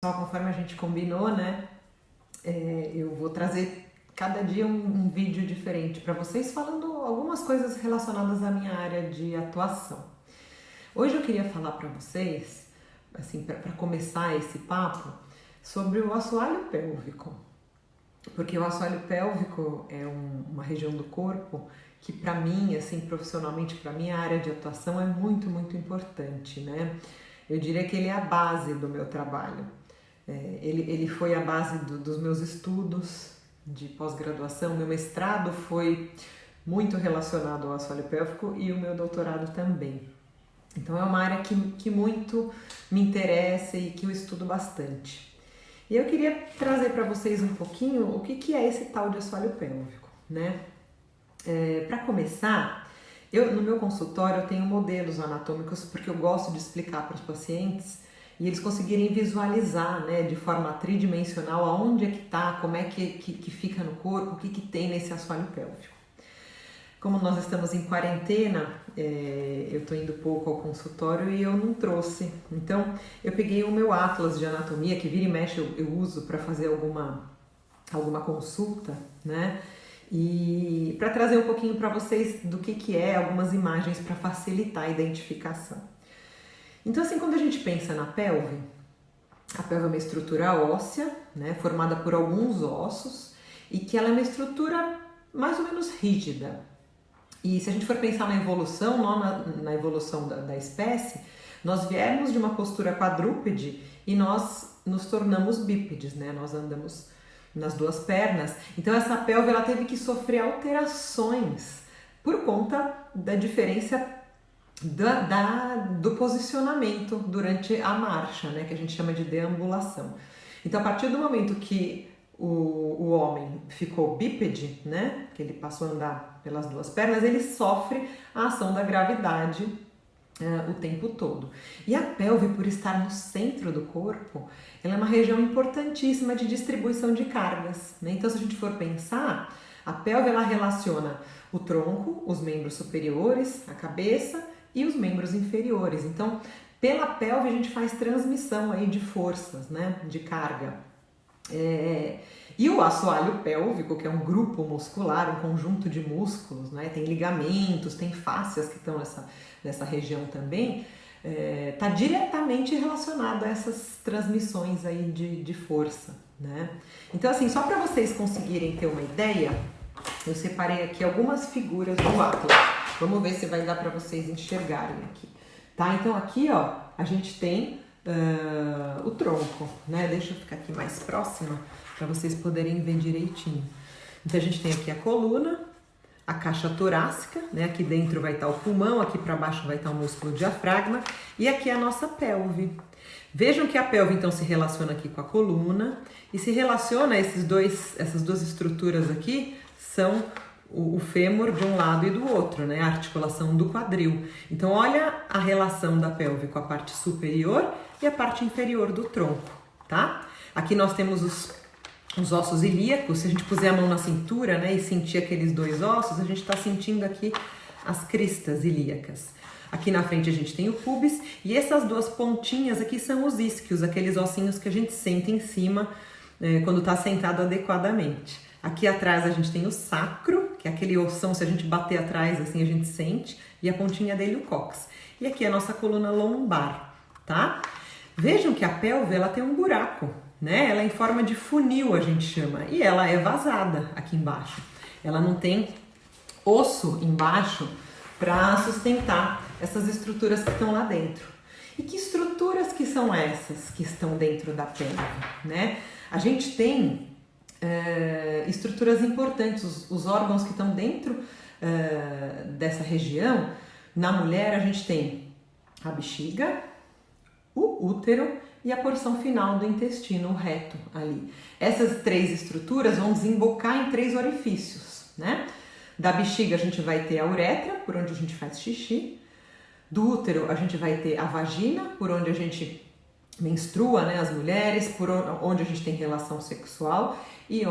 Pessoal, conforme a gente combinou, né? Eu vou trazer cada dia um vídeo diferente para vocês, falando algumas coisas relacionadas à minha área de atuação. Hoje eu queria falar para vocês, assim, para começar esse papo, sobre o assoalho pélvico. Porque o assoalho pélvico é uma região do corpo que, para mim, assim, profissionalmente, para minha área de atuação, é muito, muito importante, né? Eu diria que ele é a base do meu trabalho. Ele foi a base dos meus estudos de pós-graduação. Meu mestrado foi muito relacionado ao assoalho pélvico e o meu doutorado também. Então é uma área que muito me interessa e que eu estudo bastante. E eu queria trazer para vocês um pouquinho o que é esse tal de assoalho pélvico, né? Para começar, no meu consultório eu tenho modelos anatômicos porque eu gosto de explicar para os pacientes e eles conseguirem visualizar, né, de forma tridimensional aonde é que está, como é que fica no corpo, o que tem nesse assoalho pélvico. Como nós estamos em quarentena, eu estou indo pouco ao consultório e eu não trouxe. Então, eu peguei o meu atlas de anatomia, que vira e mexe eu uso para fazer alguma consulta, né? E para trazer um pouquinho para vocês do que é, algumas imagens para facilitar a identificação. Então, assim, quando a gente pensa na pelve, a pelve é uma estrutura óssea, né, formada por alguns ossos e que ela é uma estrutura mais ou menos rígida. E se a gente for pensar na evolução, na evolução da espécie, nós viemos de uma postura quadrúpede e nós nos tornamos bípedes, né? Nós andamos nas duas pernas. Então essa pelve ela teve que sofrer alterações por conta da diferença do posicionamento durante a marcha, né? Que a gente chama de deambulação. Então a partir do momento que o homem ficou bípede, né, que ele passou a andar pelas duas pernas, ele sofre a ação da gravidade o tempo todo. E a pelve, por estar no centro do corpo, ela é uma região importantíssima de distribuição de cargas, né? Então, se a gente for pensar, a pelve ela relaciona o tronco, os membros superiores, a cabeça e os membros inferiores. Então, pela pelve a gente faz transmissão aí de forças, né, de carga. E o assoalho pélvico, que é um grupo muscular, um conjunto de músculos, né? Tem ligamentos, tem fáscias que estão nessa região também, está diretamente relacionado a essas transmissões aí de força, né? Então, assim, só para vocês conseguirem ter uma ideia, eu separei aqui algumas figuras do atlas. Vamos ver se vai dar para vocês enxergarem aqui, tá? Então aqui, ó, a gente tem o tronco, né? Deixa eu ficar aqui mais próxima para vocês poderem ver direitinho. Então a gente tem aqui a coluna, a caixa torácica, né? Aqui dentro vai estar o pulmão, aqui para baixo vai estar o músculo diafragma e aqui a nossa pelve. Vejam que a pelve então se relaciona aqui com a coluna e se relaciona essas duas estruturas aqui são o fêmur de um lado e do outro, né? A articulação do quadril. Então, olha a relação da pelve com a parte superior e a parte inferior do tronco, tá? Aqui nós temos os ossos ilíacos. Se a gente puser a mão na cintura, né, e sentir aqueles dois ossos, a gente está sentindo aqui as cristas ilíacas. Aqui na frente a gente tem o pubis e essas duas pontinhas aqui são os isquios, aqueles ossinhos que a gente senta em cima quando está sentado adequadamente. Aqui atrás a gente tem o sacro, que é aquele ossão, se a gente bater atrás, assim a gente sente, e a pontinha dele o cóccix. E aqui a nossa coluna lombar, tá? Vejam que a pelve, ela tem um buraco, né? Ela é em forma de funil, a gente chama, e ela é vazada aqui embaixo. Ela não tem osso embaixo para sustentar essas estruturas que estão lá dentro. E que estruturas que são essas que estão dentro da pelve, né? A gente tem estruturas importantes, os órgãos que estão dentro dessa região. Na mulher a gente tem a bexiga, o útero e a porção final do intestino, o reto ali. Essas três estruturas vão desembocar em três orifícios, né? Da bexiga a gente vai ter a uretra, por onde a gente faz xixi. Do útero a gente vai ter a vagina, por onde a gente menstrua, né, as mulheres, por onde a gente tem relação sexual e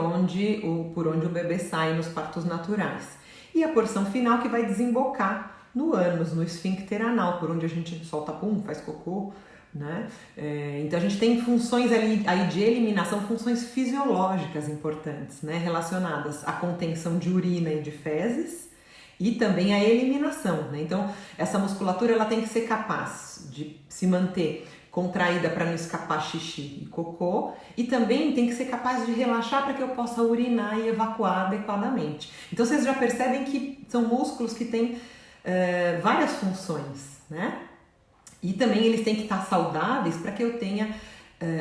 por onde o bebê sai nos partos naturais. E a porção final que vai desembocar no ânus, no esfíncter anal, por onde a gente solta pum, faz cocô, né? Então a gente tem funções ali aí de eliminação, funções fisiológicas importantes, né? Relacionadas à contenção de urina e de fezes e também à eliminação, né? Então essa musculatura ela tem que ser capaz de se manter contraída para não escapar xixi e cocô, e também tem que ser capaz de relaxar para que eu possa urinar e evacuar adequadamente. Então vocês já percebem que são músculos que têm várias funções, né? E também eles têm que estar saudáveis para que eu tenha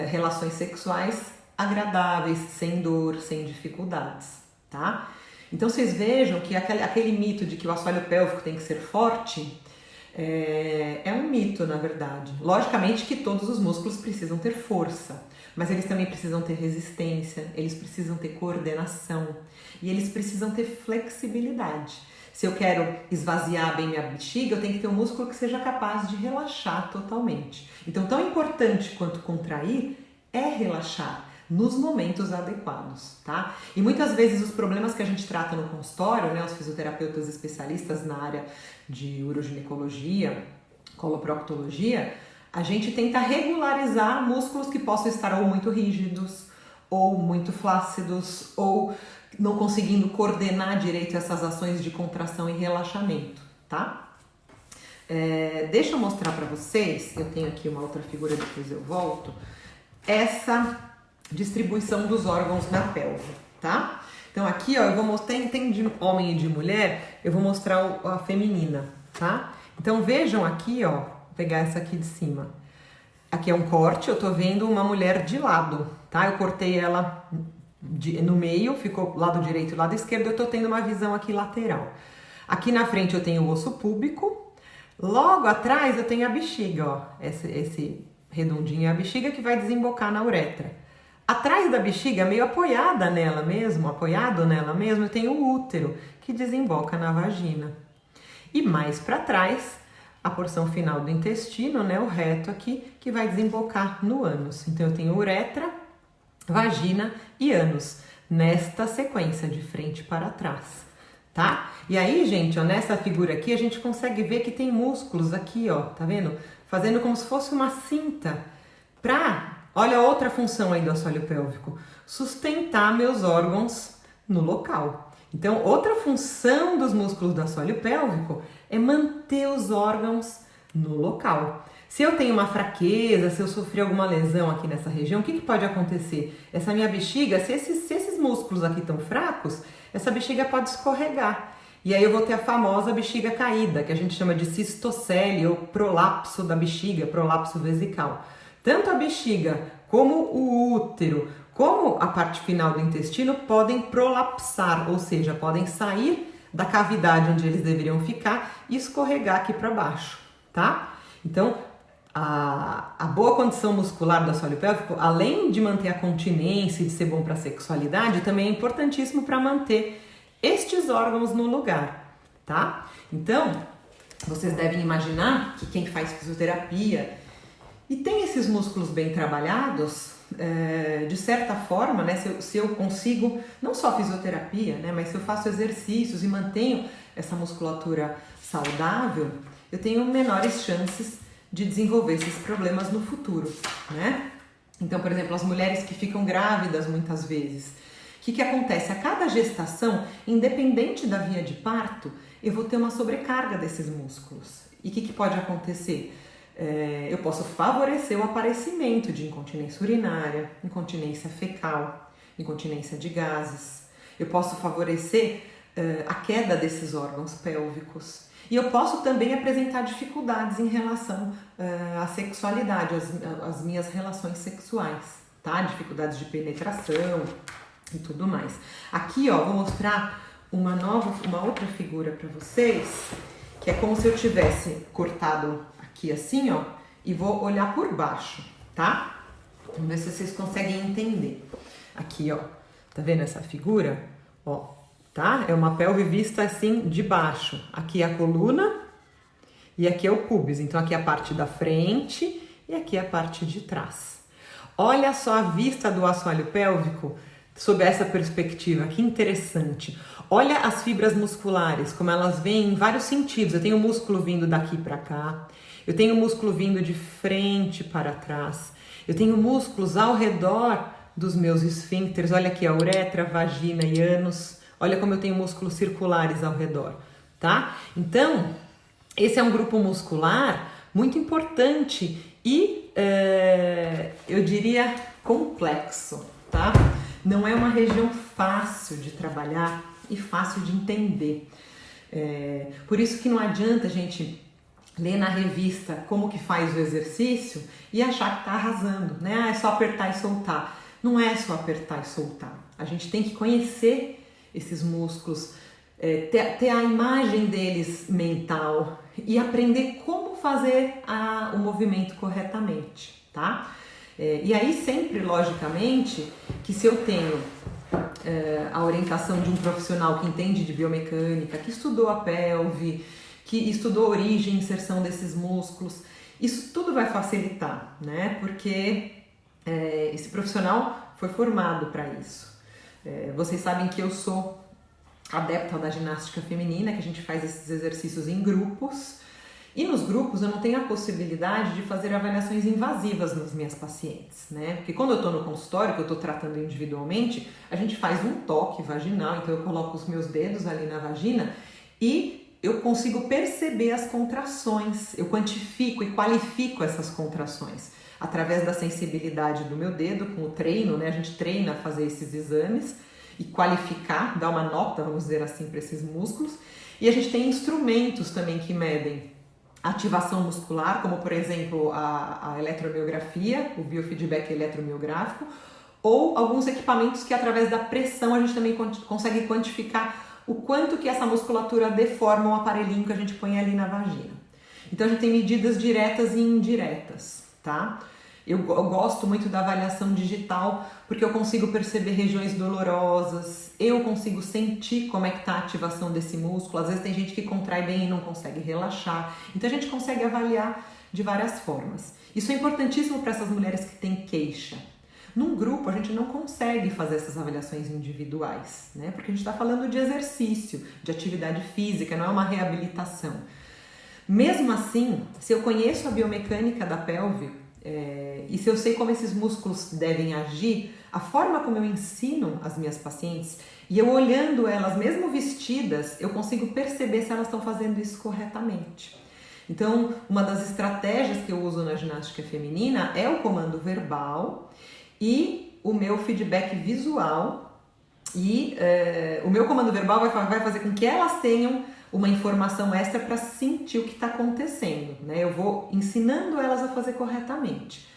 relações sexuais agradáveis, sem dor, sem dificuldades, tá? Então vocês vejam que aquele mito de que o assoalho pélvico tem que ser forte é um mito, na verdade. Logicamente que todos os músculos precisam ter força, mas eles também precisam ter resistência, eles precisam ter coordenação e eles precisam ter flexibilidade. Se eu quero esvaziar bem minha bexiga, eu tenho que ter um músculo que seja capaz de relaxar totalmente. Então, tão importante quanto contrair é relaxar nos momentos adequados, tá? E muitas vezes os problemas que a gente trata no consultório, né, os fisioterapeutas especialistas na área de uroginecologia, coloproctologia, a gente tenta regularizar músculos que possam estar ou muito rígidos, ou muito flácidos, ou não conseguindo coordenar direito essas ações de contração e relaxamento, tá? Deixa eu mostrar para vocês, eu tenho aqui uma outra figura, depois eu volto, essa distribuição dos órgãos na pelve, tá? Então aqui, ó, eu vou mostrar, tem de homem e de mulher, eu vou mostrar a feminina, tá? Então vejam aqui, ó, vou pegar essa aqui de cima. Aqui é um corte, eu tô vendo uma mulher de lado, tá? Eu cortei ela no meio, ficou lado direito e lado esquerdo, eu tô tendo uma visão aqui lateral. Aqui na frente eu tenho o osso púbico, logo atrás eu tenho a bexiga, ó, esse redondinho é a bexiga que vai desembocar na uretra. Atrás da bexiga, meio apoiado nela mesmo, eu tenho o útero, que desemboca na vagina. E mais para trás, a porção final do intestino, né, o reto aqui, que vai desembocar no ânus. Então eu tenho uretra, vagina e ânus, nesta sequência, de frente para trás, tá? E aí, gente, ó, nessa figura aqui, a gente consegue ver que tem músculos aqui, ó, tá vendo? Fazendo como se fosse uma cinta olha outra função aí do assoalho pélvico, sustentar meus órgãos no local. Então, outra função dos músculos do assoalho pélvico é manter os órgãos no local. Se eu tenho uma fraqueza, se eu sofri alguma lesão aqui nessa região, o que pode acontecer? Essa minha bexiga, se esses músculos aqui estão fracos, essa bexiga pode escorregar. E aí eu vou ter a famosa bexiga caída, que a gente chama de cistocele ou prolapso da bexiga, prolapso vesical. Tanto a bexiga como o útero, como a parte final do intestino podem prolapsar, ou seja, podem sair da cavidade onde eles deveriam ficar e escorregar aqui para baixo, tá? Então, a boa condição muscular do assoalho pélvico, além de manter a continência e de ser bom para a sexualidade, também é importantíssimo para manter estes órgãos no lugar, tá? Então, vocês devem imaginar que quem faz fisioterapia e tem esses músculos bem trabalhados, de certa forma, né, se eu consigo, não só fisioterapia, né, mas se eu faço exercícios e mantenho essa musculatura saudável, eu tenho menores chances de desenvolver esses problemas no futuro, né? Então, por exemplo, as mulheres que ficam grávidas muitas vezes, o que acontece? A cada gestação, independente da via de parto, eu vou ter uma sobrecarga desses músculos. E o que pode acontecer? Eu posso favorecer o aparecimento de incontinência urinária, incontinência fecal, incontinência de gases. Eu posso favorecer a queda desses órgãos pélvicos. E eu posso também apresentar dificuldades em relação à sexualidade, às minhas relações sexuais, tá? Dificuldades de penetração e tudo mais. Aqui, ó, vou mostrar uma outra figura para vocês, que é como se eu tivesse cortado aqui assim, ó, e vou olhar por baixo, tá? Vamos ver se vocês conseguem entender. Aqui, ó, tá vendo essa figura? Ó, tá? É uma pelve vista assim de baixo. Aqui é a coluna e aqui é o púbis. Então aqui é a parte da frente e aqui é a parte de trás. Olha só a vista do assoalho pélvico sob essa perspectiva, que interessante. Olha as fibras musculares, como elas vêm em vários sentidos. Eu tenho o músculo vindo daqui para cá, Eu tenho músculo vindo de frente para trás. Eu tenho músculos ao redor dos meus esfíncteres. Olha aqui, a uretra, vagina e ânus. Olha como eu tenho músculos circulares ao redor, tá? Então, esse é um grupo muscular muito importante e, eu diria, complexo, tá? Não é uma região fácil de trabalhar e fácil de entender. Por isso que não adianta a gente ler na revista como que faz o exercício e achar que tá arrasando, né? Ah, é só apertar e soltar. Não é só apertar e soltar. A gente tem que conhecer esses músculos, ter a imagem deles mental e aprender como fazer o movimento corretamente, tá? E aí sempre, logicamente, que se eu tenho a orientação de um profissional que entende de biomecânica, que estudou a pelve, que estudou a origem e inserção desses músculos, isso tudo vai facilitar, né? Porque esse profissional foi formado para isso. Vocês sabem que eu sou adepta da ginástica feminina, que a gente faz esses exercícios em grupos, e nos grupos eu não tenho a possibilidade de fazer avaliações invasivas nas minhas pacientes, né? Porque quando eu estou no consultório, que eu estou tratando individualmente, a gente faz um toque vaginal, então eu coloco os meus dedos ali na vagina e eu consigo perceber as contrações, eu quantifico e qualifico essas contrações através da sensibilidade do meu dedo, com o treino, né? A gente treina a fazer esses exames e qualificar, dar uma nota, vamos dizer assim, para esses músculos. E a gente tem instrumentos também que medem ativação muscular, como por exemplo a eletromiografia, o biofeedback eletromiográfico, ou alguns equipamentos que através da pressão a gente também consegue quantificar o quanto que essa musculatura deforma o aparelhinho que a gente põe ali na vagina. Então a gente tem medidas diretas e indiretas, tá? Eu gosto muito da avaliação digital porque eu consigo perceber regiões dolorosas, eu consigo sentir como é que tá a ativação desse músculo. Às vezes tem gente que contrai bem e não consegue relaxar. Então a gente consegue avaliar de várias formas. Isso é importantíssimo para essas mulheres que têm queixa. Num grupo a gente não consegue fazer essas avaliações individuais, né? Porque a gente está falando de exercício, de atividade física, não é uma reabilitação. Mesmo assim, se eu conheço a biomecânica da pelve, e se eu sei como esses músculos devem agir, a forma como eu ensino as minhas pacientes, e eu olhando elas, mesmo vestidas, eu consigo perceber se elas estão fazendo isso corretamente. Então, uma das estratégias que eu uso na ginástica feminina é o comando verbal e o meu feedback visual. E o meu comando verbal vai fazer com que elas tenham uma informação extra para sentir o que está acontecendo, né? Eu vou ensinando elas a fazer corretamente.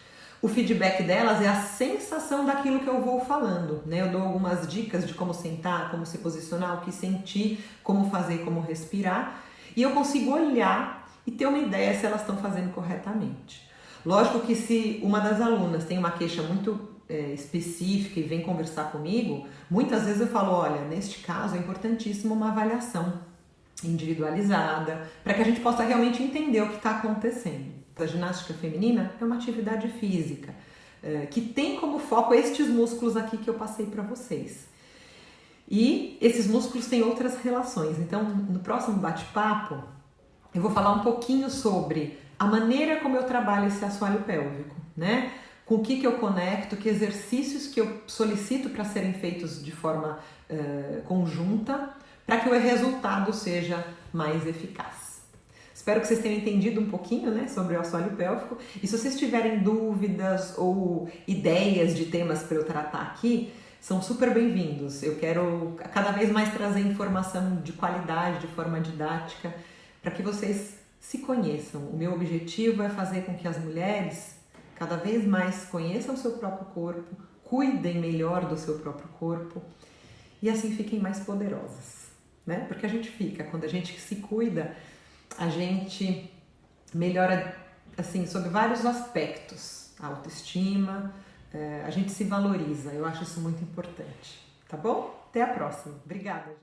O feedback delas é a sensação daquilo que eu vou falando, né? Eu dou algumas dicas de como sentar, como se posicionar, o que sentir, como fazer, como respirar, e eu consigo olhar e ter uma ideia se elas estão fazendo corretamente. Lógico que se uma das alunas tem uma queixa muito específica e vem conversar comigo, muitas vezes eu falo, olha, neste caso é importantíssimo uma avaliação individualizada, para que a gente possa realmente entender o que está acontecendo. A ginástica feminina é uma atividade física que tem como foco estes músculos aqui que eu passei para vocês. E esses músculos têm outras relações. Então, no próximo bate-papo, eu vou falar um pouquinho sobre a maneira como eu trabalho esse assoalho pélvico, né? Com o que eu conecto, que exercícios que eu solicito para serem feitos de forma conjunta, para que o resultado seja mais eficaz. Espero que vocês tenham entendido um pouquinho, né, sobre o assoalho pélvico. E se vocês tiverem dúvidas ou ideias de temas para eu tratar aqui, são super bem-vindos. Eu quero cada vez mais trazer informação de qualidade, de forma didática, para que vocês se conheçam. O meu objetivo é fazer com que as mulheres cada vez mais conheçam o seu próprio corpo, cuidem melhor do seu próprio corpo e assim fiquem mais poderosas, né? Porque a gente fica, quando a gente se cuida, a gente melhora, assim, sob vários aspectos. A autoestima, a gente se valoriza. Eu acho isso muito importante, tá bom? Até a próxima. Obrigada.